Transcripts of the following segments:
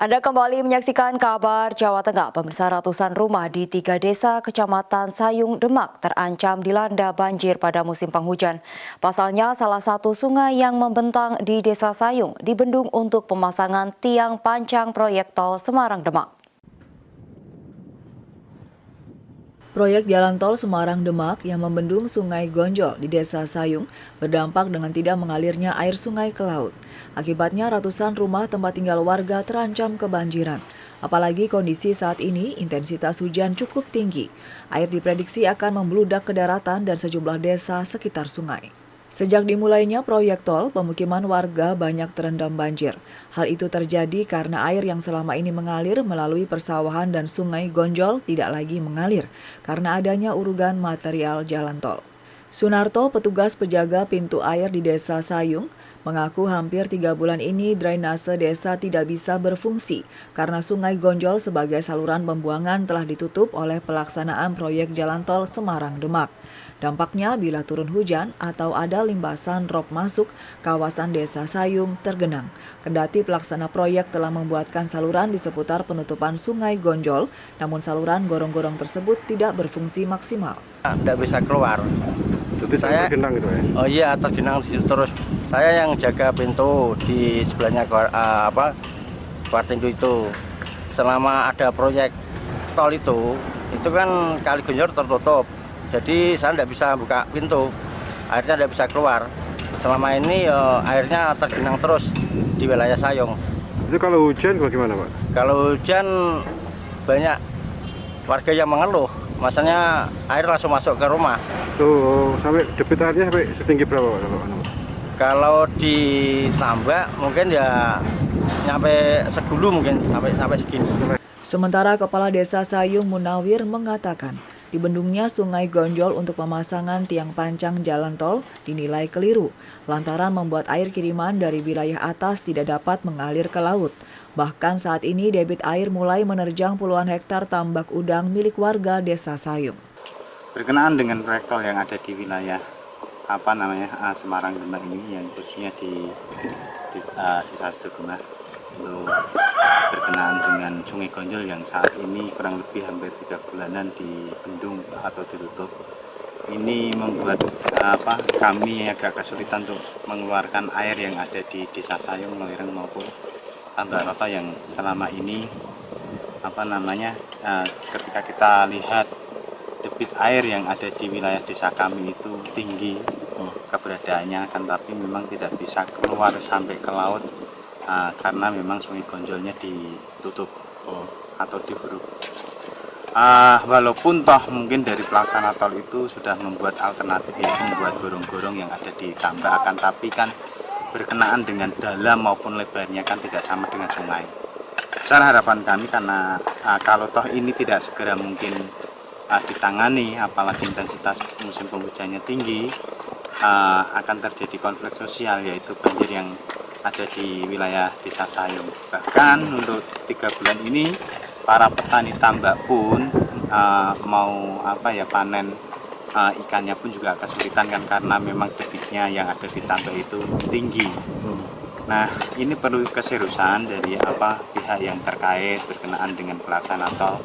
Anda kembali menyaksikan kabar Jawa Tengah. Pemirsa, ratusan rumah di 3 desa Kecamatan Sayung, Demak terancam dilanda banjir pada musim penghujan. Pasalnya, salah satu sungai yang membentang di Desa Sayung dibendung untuk pemasangan tiang pancang proyek tol Semarang Demak. Proyek jalan tol Semarang-Demak yang membendung Sungai Gonjol di Desa Sayung berdampak dengan tidak mengalirnya air sungai ke laut. Akibatnya ratusan rumah tempat tinggal warga terancam kebanjiran. Apalagi kondisi saat ini intensitas hujan cukup tinggi. Air diprediksi akan membludak ke daratan dan sejumlah desa sekitar sungai. Sejak dimulainya proyek tol, pemukiman warga banyak terendam banjir. Hal itu terjadi karena air yang selama ini mengalir melalui persawahan dan Sungai Gonjol tidak lagi mengalir karena adanya urugan material jalan tol. Sunarto, petugas penjaga pintu air di Desa Sayung, mengaku hampir 3 bulan ini drainase desa tidak bisa berfungsi karena Sungai Gonjol sebagai saluran pembuangan telah ditutup oleh pelaksanaan proyek jalan tol Semarang-Demak. Dampaknya bila turun hujan atau ada limbasan rop masuk, kawasan Desa Sayung tergenang. Kendati pelaksana proyek telah membuatkan saluran di seputar penutupan Sungai Gonjol, namun saluran gorong-gorong tersebut tidak berfungsi maksimal. Tidak bisa keluar. Jadi saya tergenang gitu ya? Oh iya, tergenang di situ terus. Saya yang jaga pintu di sebelahnya keluar pintu itu. Selama ada proyek tol itu kan Kali Gonjol tertutup. Jadi saya tidak bisa buka pintu, airnya tidak bisa keluar. Selama ini airnya tergenang terus di wilayah Sayung. Itu kalau hujan bagaimana, Pak? Kalau hujan banyak warga yang mengeluh, maksudnya air langsung masuk ke rumah. Tuh, sampai debit airnya sampai setinggi berapa, Pak? Kalau ditambah mungkin ya nyampe segulu mungkin sampai segini. Sementara Kepala Desa Sayung Munawir mengatakan, dibendungnya Sungai Gonjol untuk pemasangan tiang pancang jalan tol dinilai keliru, lantaran membuat air kiriman dari wilayah atas tidak dapat mengalir ke laut. Bahkan saat ini debit air mulai menerjang puluhan hektar tambak udang milik warga Desa Sayung. Berkenaan dengan proyek tol yang ada di wilayah Semarang Demak ini, yang khususnya di Desa Sedeguna, untuk berkenaan dengan Sungai Gonjol yang saat ini kurang lebih hampir 3 bulanan dibendung atau ditutup. Ini membuat kami agak kesulitan untuk mengeluarkan air yang ada di Desa Sayung, Loireng maupun Tambak Roto yang selama ini ketika kita lihat debit air yang ada di wilayah desa kami itu tinggi keberadaannya, kan tapi memang tidak bisa keluar sampai ke laut karena memang Sungai Gonjolnya ditutup atau diberuk. Walaupun toh mungkin dari pelaksana tol itu sudah membuat alternatif, yaitu membuat gorong-gorong yang ada di tambak, akan tapi kan berkenaan dengan dalam maupun lebarnya kan tidak sama dengan sungai. Secara harapan kami, karena kalau toh ini tidak segera mungkin ditangani, apalagi intensitas musim penghujannya tinggi, akan terjadi konflik sosial, yaitu banjir yang ada di wilayah Desa Sayung. Bahkan untuk 3 bulan ini para petani tambak pun mau panen ikannya pun juga kesulitan kan, karena memang debitnya yang ada di tambak itu tinggi. Nah, ini perlu keseriusan dari pihak yang terkait berkenaan dengan pelaksana tol.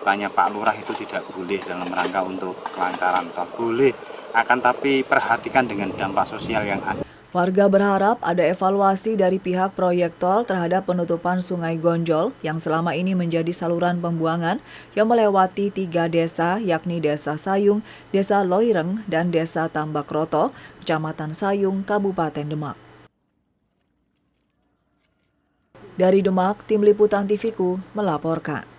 Bukannya Pak Lurah itu tidak boleh dalam rangka untuk kelancaran tol, boleh, akan tapi perhatikan dengan dampak sosial yang ada. Warga berharap ada evaluasi dari pihak proyek tol terhadap penutupan Sungai Gonjol yang selama ini menjadi saluran pembuangan yang melewati 3 desa, yakni Desa Sayung, Desa Loireng, dan Desa Tambak Roto, Kecamatan Sayung, Kabupaten Demak. Dari Demak, Tim Liputan TVku melaporkan.